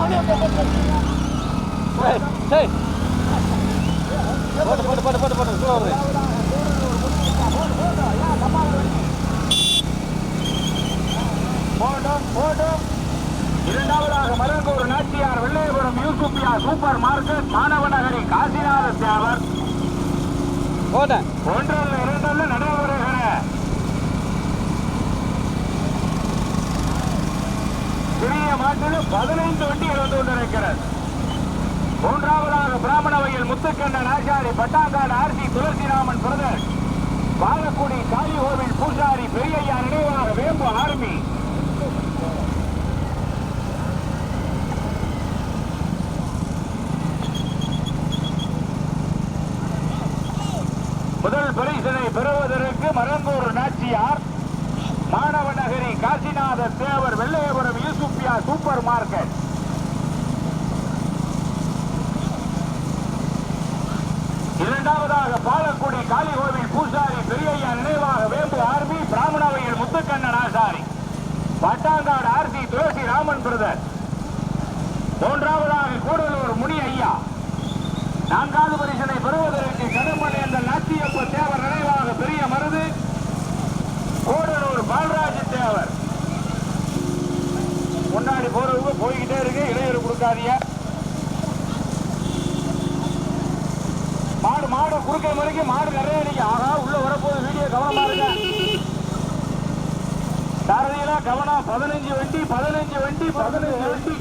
சரி போட்டு போட்டு போட்டு போட்டு போட்டு கூட வருது. இரண்டாவதாக மருங்கூர் நாச்சியார் வெள்ளையபுரம் யூசுப்பியா சூப்பர் மார்க்கெட் மாணவநகரி காசிநாத தேவர் போட்டேன். ஒன்றல்ல இரண்டல்ல நடைபெறுகிற சிறிய மாட்டில் 15 வண்டிகள் வந்து கொண்டிருக்கிறது. மூன்றாவதாக பிராமண வயல் முத்துக்கண்ணன் ஆச்சாரி பட்டாங்காடு ஆர்சி துளசிராமன் பிரதர் பாலக்குடி காளிகோவில் பூசாரி பெரியய்யா நினைவாக வேம்பு ஆர்மி. முதல் பரிசினை பெறுவதற்கு மரங்கூர் நாச்சியார் மாணவநகரி காசிநாத தேவர் வெள்ளையபுரம் யூசுப்பியா சூப்பர் மார்க்கெட். இரண்டாவதாக பாலக்குடி காளிகோவில் பூசாரி பெரியய்யா நினைவாக வேம்பு ஆர்மி பிராமணவையில் முத்துக்கண்ணன் ஆசாரி பட்டாங்காடு ஆர்சி துளசி ராமன் பிரதர். மூன்றாவதாக கூடலூர் முனி ஐயா. நான்காவது பரிசனை பெறுவதற்கு கடுமலை என்ற நாச்சியப்ப தேவர் நினைவாக பெரிய மருது கூடலூர் பாலராஜ் தேவர். முன்னாடி போறவங்க போய்கிட்டே இருக்கு, இடையூறு கொடுக்காதீங்க. மாடு மாடு குறுக்கை மறைக்கு மாடு நிறைய அடிக்கும். ஆகா உள்ள வரப்போது வீடியோ கவனமா இருக்க. சாரதியெல்லாம் கவனம். 15 வண்டி 15 வண்டி 15 வண்டி.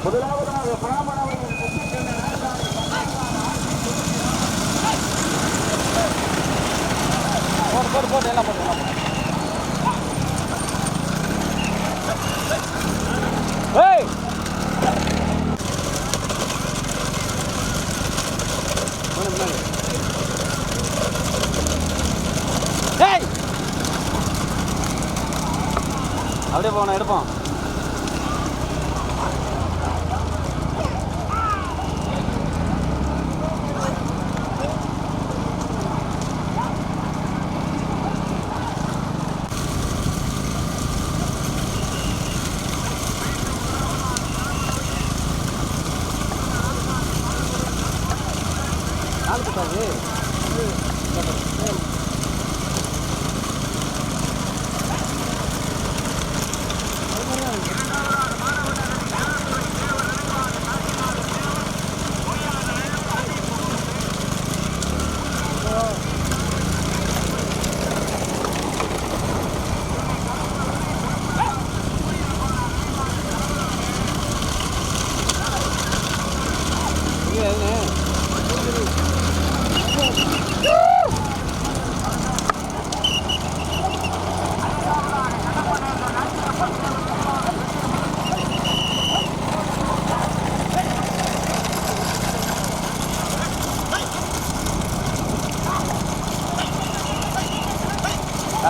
முதலாவதாக பிராமணவர்கள் போட்டு போட்டு போட்டு எல்லாம் போட்டு எல்லாம் ஏய் ஏய் அப்படியே போன எடுப்போம்.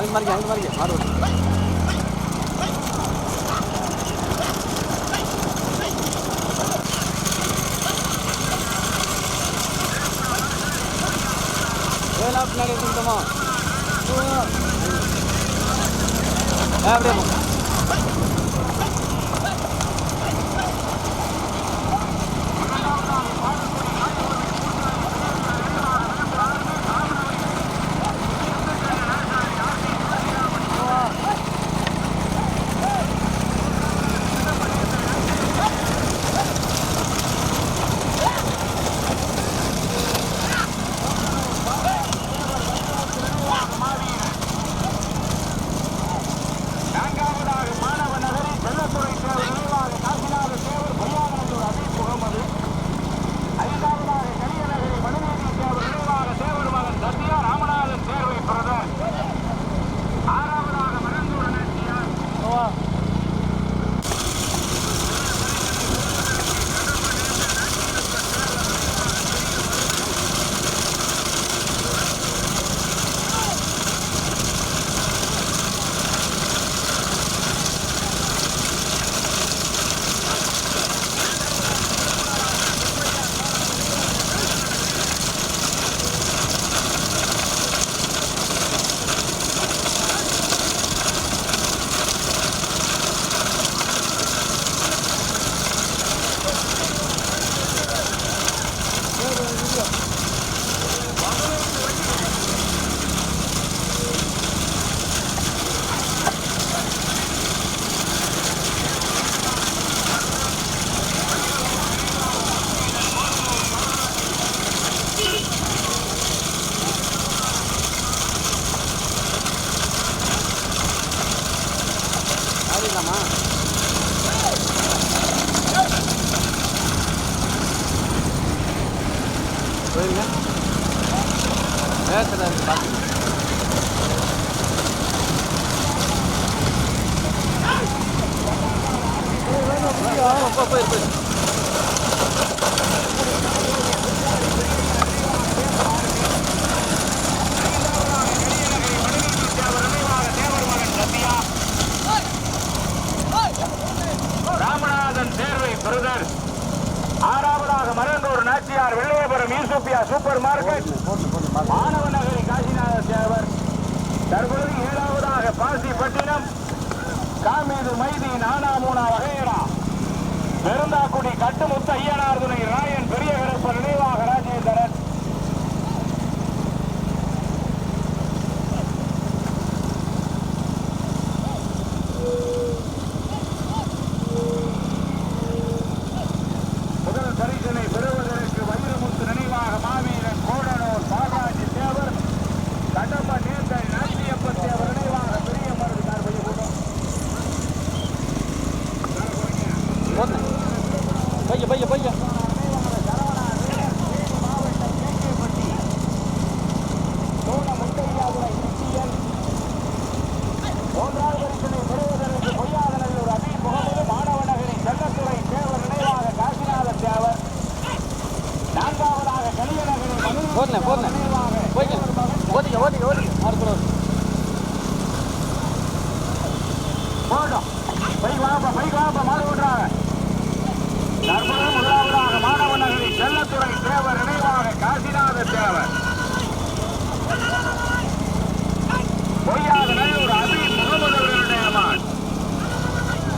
அங்கே மாதிரி மாடு ஏன்னா பின்னாடி இருந்தோமா அப்படியே நான்காவது போயிருங்க. வேகத்தில் இருக்கு பார்த்து. போயிரு. ராமநாதன் சேர்வை பிரதர். ஆறாவதாக மரங்கூர் நாச்சியார் வெள்ளையபுரம் யூசுப்பியா சூப்பர் மார்க்கெட் மாணவ நகரி காசிநாத தேவர். தற்பொழுது 7வதாக பாசிப்பட்டினம் காமீது மைதி நானா மூனா வகையடா பெருந்தாக்குடி கட்டுமுத்து ஐயனார் துணை ராயன் பெரிய கருப்பர் நினைவாக ராஜேந்திரன். முதல் பரிசனை பெறுவதற்கு வைரமுத்து நினைவாக மாவீரன் கோடனூர் பாலராஜ் தேவர் கடம்ப நேர்ந்தல் நாச்சியப்ப தேவர் நினைவாக பெரிய மருது பைய மூன்றாவது பரிசனை பெறுவதற்கு பொய்யாதநல்லூர் அபீப் முகமது மாணவ நகரி செல்லத்துறை தேவர் நினைவாக காசிநாத தேவர். 4வதாக கலியநகரி மாடு விடுறாங்க. தற்போது முதலாவதாக மாணவ நகரி செல்லத்துறை தேவர் நினைவாக காசிநாத தேவர். பொய்யாத நல்லூர் அபீப் முகமது அவர்களுடைய மான்.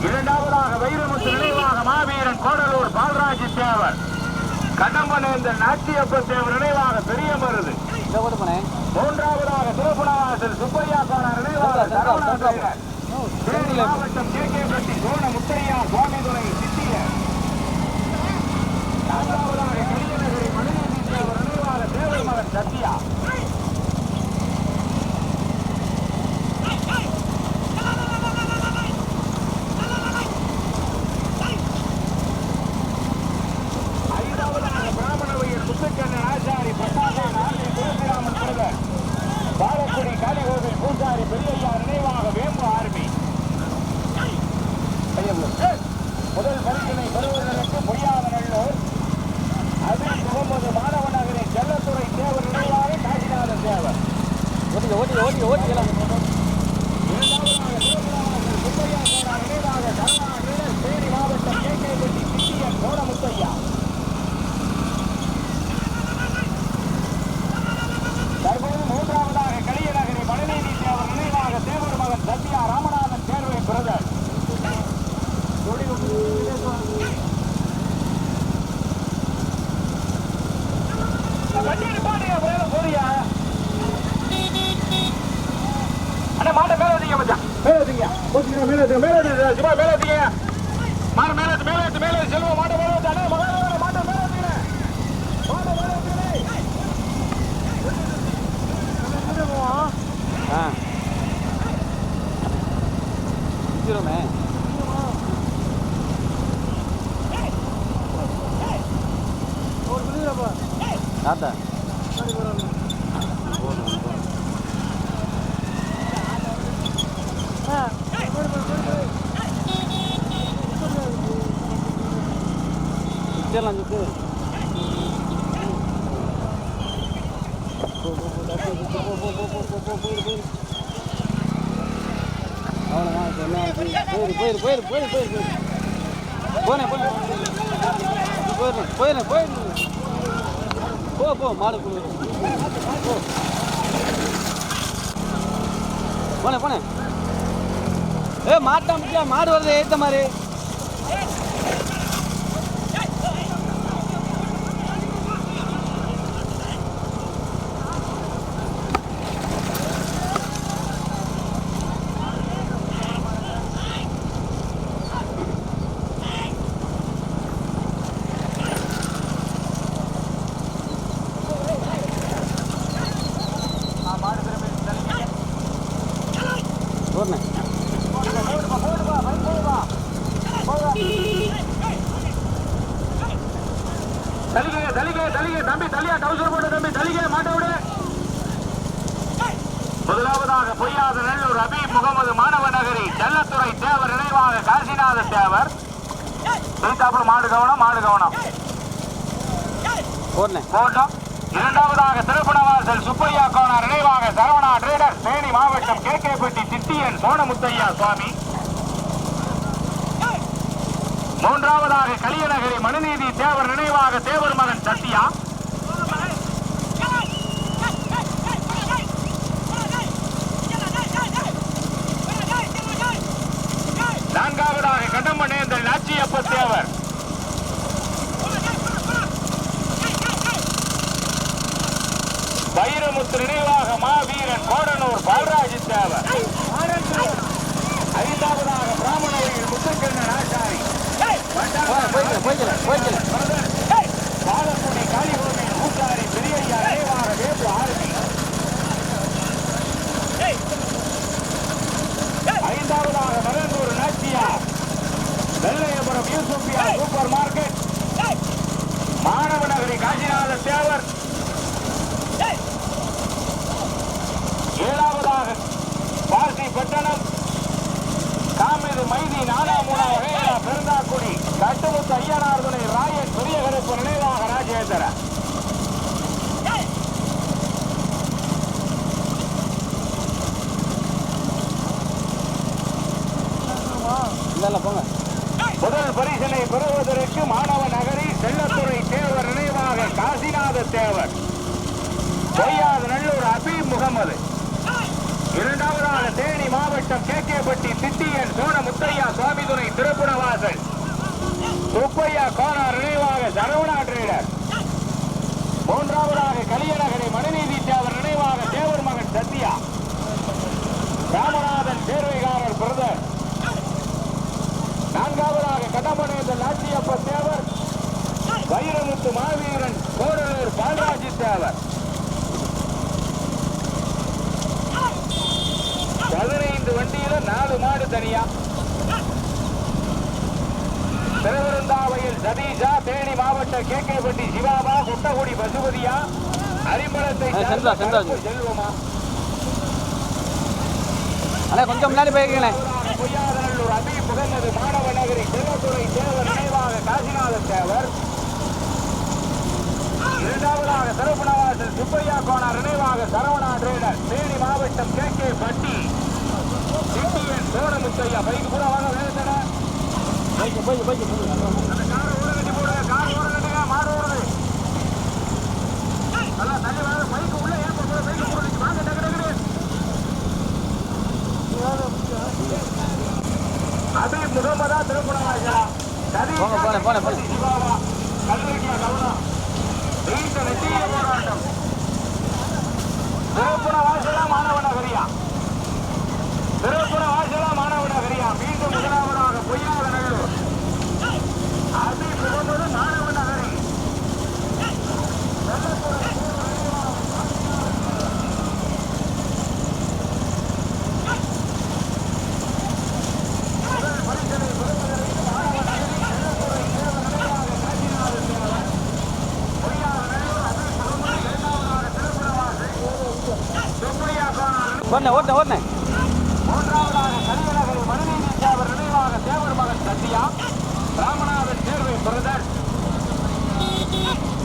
2வதாக வைரமுத்து நினைவாக மாவீரன் கோடலூர் பாலராஜ் தேவர் கடம்பனேந்தல் நாச்சியப்ப தேவர் நினைவாக பெரிய மருது. 3வதாக திருப்புணவாசல் சுப்பையா காணர் நினைவாக தேனி மாவட்டம் கேகேபட்டி சோழ முத்தையா சுவாமிதுரை சித்தியர். 4வதாக கலியநகரி மணிநீதி தேவர் நினைவாக தேவர் மகன் சத்யா. பாலக்குடி காளிகோவில் பூசாரி பெரியய்யா நினைவாக வேம்பு ஆர்மி. முதல் பரிசனை பெறுவதற்கு பொய்யாத நல்லூர் அபீப் முகமது மாணவ நகரி செல்லத்துறை தேவர் நினைவாக காசிநாத தேவர். நினைவாக தேனி மாவட்டம் கேகேபட்டி சித்தியன் சோழ முத்தையா. தற்போது 3வதாக கலியநகரி மணிநீதி தேவர் நினைவாக தேவர் மகன் சத்யா ராமநாதன் சேர்வை பிரதர். மாட்டை மேல வந்தீங்க மச்சான், மேல வந்தீங்க மாடு மேல செல்வம் மாட்டை மேல வந்தானே மாட்டை மேல வந்தீங்க மாடு போனே மாட்டா முக்கியா மாடு வருது ஏத்த மாதிரி. தலிகை தலிகை தலிகை தம்பி தலியா டவுசர் போட்டு தம்பி தலிகை மாட்ட விடு. முதலாவதாக பொய்யாத நல்லூர் அபீப் முகமது மாணவ நகரி செல்லத்துறை தேவர் நினைவாக காசிநாத தேவர். மாடு கவனம் மாடு கவனம் போட்டோம். இரண்டாவதாக திருப்பணவாசல் சுப்பையா கோனார் நினைவாக சரவணா டிரேடர் தேனி மாவட்டம் கேகேபட்டி திட்டியன் சோனமுத்தையா சுவாமி. மூன்றாவதாக கலியநகரி மனுநீதி தேவர் நினைவாக தேவர் மகன் சத்யா. நான்காவதாக கடம்பனேந்தல் நாச்சியப்ப தேவர். வைரமுத்து நினைவாக மாவீரன் கோடனூர் பாலராஜி தேவர். ஐந்தாவதாக பிராமணர்கள் முத்துக்கண்ணன் ஆச்சாரி பாலக்குடி காளிகோவில் பூசாரி பெரியய்யா நினைவாக வேப்பு ஆர்மி. ஐந்தாவதாக மகந்தூர் நாச்சியா வெள்ளையபுரம் யூசுப்பியா சூப்பர் மார்க்கெட் மாணவ நகரி காசிநாத தேவர். ஏழாவதாக பாசி பட்டணம் காமிது மைதி நானாமுனா வகையா பெருந்தாக்குடி கட்டுமுத்து ஐயனார் துணை ராயன் பெரிய கருப்பு நினைவாக ராஜேந்திர. முதல் பரிசனை பெறுவதற்கு மாணவ நகரி செல்லத்துறை தேவர் நினைவாக காசிநாத தேவர். பொய்யாத நல்லூர் அபீப் முகமது. இரண்டாவதாக தேனி மாவட்டம் கேகேபட்டி திட்டியன் சோனமுத்தையா சுவாமி துணை திருப்புணவாசல் சுப்பையா கோனார் நினைவாக சரவணா டிரேடர். மூன்றாவதாக கலியநகரி மனுநீதி தேவர் நினைவாக தேவர் மகன் சத்யா ராமநாதன் சேர்வைகாரர் பிரதர். நான்காவதாக கடம்பனேந்தல் நாச்சியப்ப தேவர் வைரமுத்து மாவீரன் கோடலூர் பாலராஜி தேவர். 15 வண்டியில 4 மாடு தனியா. திருவிருந்தாவையில் சதீஷா தேனி மாவட்ட கேகேபட்டி சிவாபா குட்டகுடி பசுபதியா அரிமளத்தை செல்வமா. கொஞ்சம் முன்னாடி போயிருக்கீங்களே. பொய்யாதநல்லூர் அபீப் முகமது மாணவ நகரி செல்லத்துறை தேவர் நினைவாக காசிநாத தேவர். இரண்டாவதாக திருப்பணவாசல் சுப்பையா கோனார் நினைவாக சரவணா டிரேடர் தேனி மாவட்டம் கேகேபட்டி திட்டியன் சோனமுத்தையா. பைக்கு கூட வாங்க வேலை அந்த காரை ஊரகட்டி போடுங்க. கார் ஊரகட்டுங்க மாடு ஓடுது. நல்லா தள்ளி வாங்க. பைக்கு உள்ள ஏன் போடுற பைக்கு போடுறீங்க வாங்க டக்கு டக்கு. அபீப் முகமதா திருப்பணவாசலா சிவாவா கல்லூரியா கவனம் நீண்ட நெட்டிய போராட்டம். திருப்பணவாசலா மாணவ நகரியா திருப்பணவாசலா மாணவ நகரியா. மீண்டும் முதலாவதாக பொய்யாத நல்லூர் அபீப் முகமது மாணவ நகரி. ஓடுனேன். மூன்றாவதாக கலியநகரி மனுநீதி தேவர் நினைவாக தேவர் மகன் சத்யா ராமநாதன் சேர்வை பிரதர்.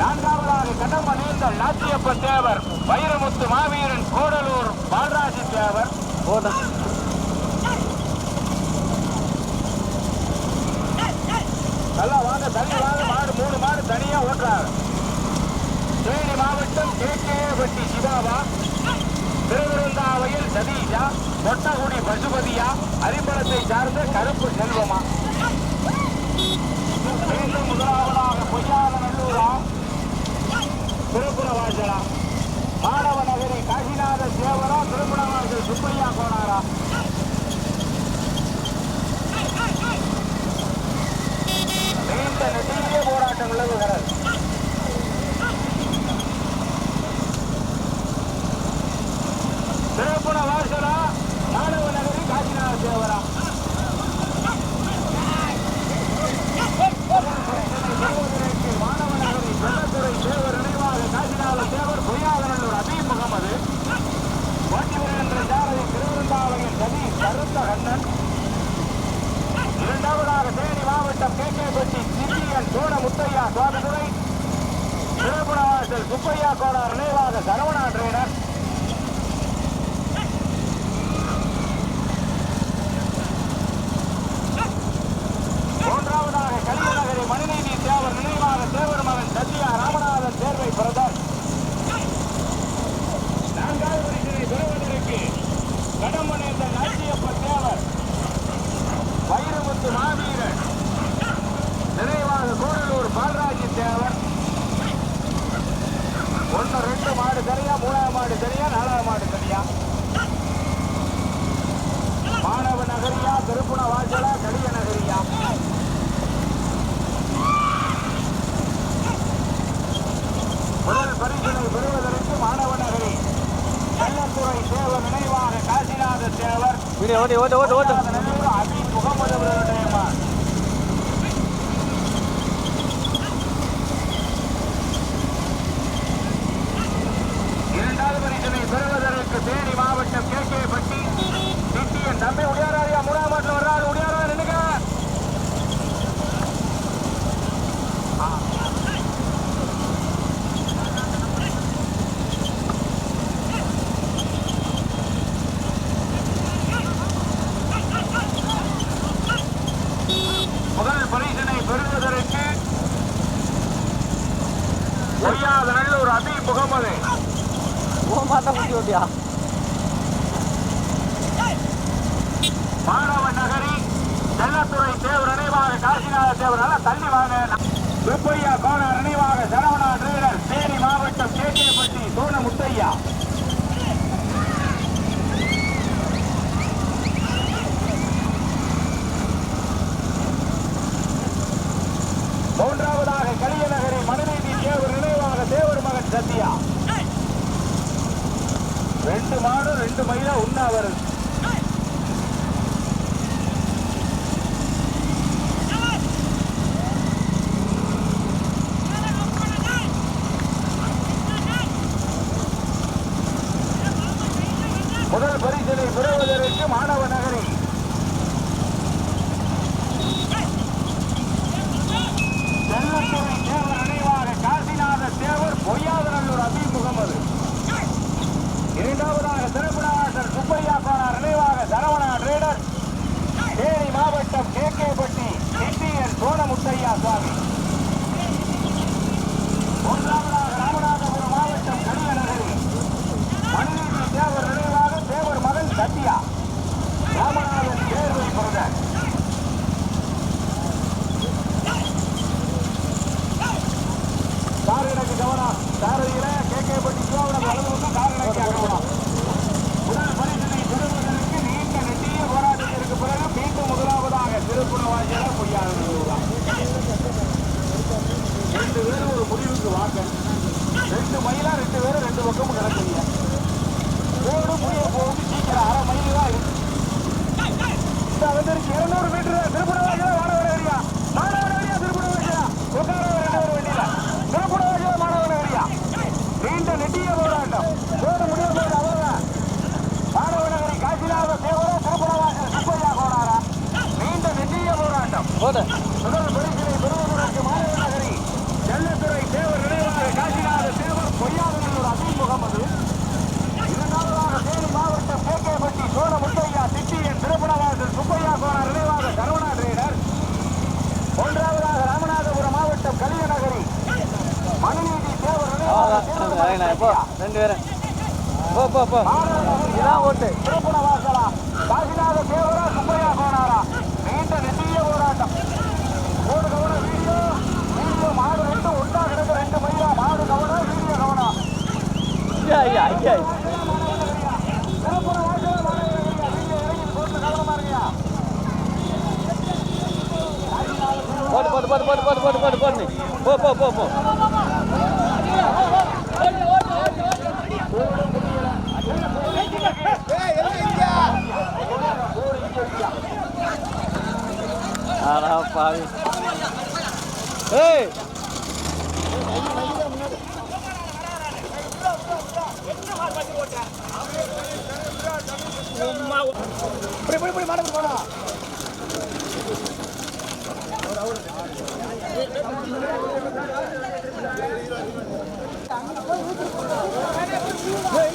நான்காவதாக கடம்பனேந்தல் நாச்சியப்ப தேவர் வைரமுத்து மாவீரன் கோடலூர் பாலராஜி தேவர். நல்லா வாங்க தள்ளி வாங்க. மாடு 3 மாடு தனியா ஓட்டுறாங்க. தேனி மாவட்டம் கேகேபட்டி சிவாவா திருவிருந்தாவையில் சதீஷா கொட்டகுடி பசுபதியா அரிம்பளத்தை சார்ந்த கருப்பு செல்வமா. மீண்டும் முதலாவதாக பொய்யாத நல்லூரா திருப்புணவாசலா மாணவ நகரி காசிநாத தேவரா திருப்புணவாசல் சுப்பையா கோனாரா. நீண்ட நெட்டிய போராட்டம் நிலவுகிறது. திருப்புணவாசலா மாணவ நகரி காசிநாத தேவரா. சுப்பையா கோடார் நினைவாக சரவணா ட்ரெய்னர். மூன்றாவதாக கலியநகரி மணிநீதி தேவர் நினைவாக தேவர் மகன் சத்யா ராமநாதன் தேர்வை பிரதர். நான்காவது பரிசினை பெறுவதற்கு கடம்பனேந்த நாச்சியப்ப தேவர் வைரமுத்து மாவீரன் நினைவாக கூடலூர் பாலராஜி தேவர். 1 2 மாடு தனியா, 3ஆவது மாடு தனியா, 4ஆவது மாடு தனியா. மாணவ நகரியா, திருப்புண வாசலா, கலிய நகரியா? முதல் பரிசினை பெறுவதற்கு மாணவ நகரி கள்ளத்துறை தேவர் நினைவாக காசிநாத தேவர் அபி முகமது அவர்களுடைய மகன். இரண்டாவது பரிசினை பெறுவதற்கு தேனி மாவட்டம் கே பட்டி டிடிஎன் தம்பி உடையாராரியா 3ஆம் மாட்டில் வர்றாரு. உடையாரா நின்னுங்க. முதல் பரிசினை பெறுவதற்கு பொய்யாத நல்லூர் அபி முகமது மாணவ நகரி செல்லத்துறை தேவர் நினைவாக காசிநாத தேவர். நல்லா தள்ளி வாங்க. சுப்பையா கோனார் நினைவாக சரவணா ட்ரெய்னர் தேனி மாவட்டம் கேகேபட்டி சோன முத்தையா. மூன்றாவதாக கலியநகரி மணிநீதி தேவர் நினைவாக தேவர் மகன் சத்யா. 2 மாடு 2 மயிலா உண்ணாவர். முதல் பரிசினை பெறுவதற்கு மாணவ நகரி செல்லத்துறை தேவர் நினைவாக காசிநாத தேவர் பொய்யாதநல்லூர் அபி முகமது. இரண்டாவதாக திருப்புணவாசல் சுப்பையா கோனார் நினைவாக சரவணா ட்ரெய்னர் தேனி மாவட்டம் கேகேபட்டி டிடிஎன் சோனமுத்தையா சுவாமி. மூன்றாவதாக ராமநாதபுரம் மாவட்டம் கலியநகரி மணிநீதி தேவர் நினைவாக தேவர் மகன் சத்யா ராமநாதன் தேர்வை பிரதர். காரணிக்கு கவனம். சாரதியில கேகேபட்டி சிவாவுடன் வலது வந்து காரணிக்கு கவனம். முதல் பரிசினை பெறுவதற்கு நீண்ட நெட்டிய போராட்டத்திற்கு பிறகு மீண்டும் முதலாவதாக திருப்புணவாசியில பொய்யாத 2 பேரும் ஒரு முடிவுக்கு வாங்க. 2 மயிலா 2 பேரும் 2 பக்கமும் கிடக்குங்க. ரோடு முடிய போகுது. சீக்கிரம் 1/2 மைல் தான் இருக்கு. 200 மீட்டர் திருப்புணவாசியில மாணவர் ஏரியா. மாணவர் ஏரியா திருப்புணவாசியா உட்கார 2 பேர் வண்டியில திருப்புணவாசியில மாணவர் ஏரியா. நீண்ட நெட்டிய போராட்டம். ரோடு முடிய போகுது. அவ்வளவுதான். மாணவ நகரி காசிநாத தேவரா திருப்புணவாசல் சுப்பையா கோனாரா? நீண்ட நெட்டிய போராட்டம். முதல் பரிசினை பெறுவதற்கு மாணவ நகரி செல்லத்துறை தேவர் நினைவாக காசிநாத தேவர் பொய்யாதநல்லூர் அபி முகமது. இரண்டாவதாக தேனி மாவட்டம் கேகேபட்டி சோன முத்தையா டிடிஎன் திருப்புணவாசல் சுப்பையா கோனார் நினைவாக சரவணா ட்ரெய்னர். மூன்றாவதாக ராமநாதபுரம் மாவட்டம் கலியநகரி மணிநீதி தேவர் நினைவாக திருப்புணவாசலா காசிநாத தேவரா சுப்பையா கோனாரா? நீண்ட நெட்டிய போராட்டம். ஒரு கவனம். வீடியோ மாடு 2 ஒன்றா கிடக்கு. 2 மயிலா மாடு கவனம். வீடியோ கவனம். பாவி. ஏய் மாடு போனா ஏய்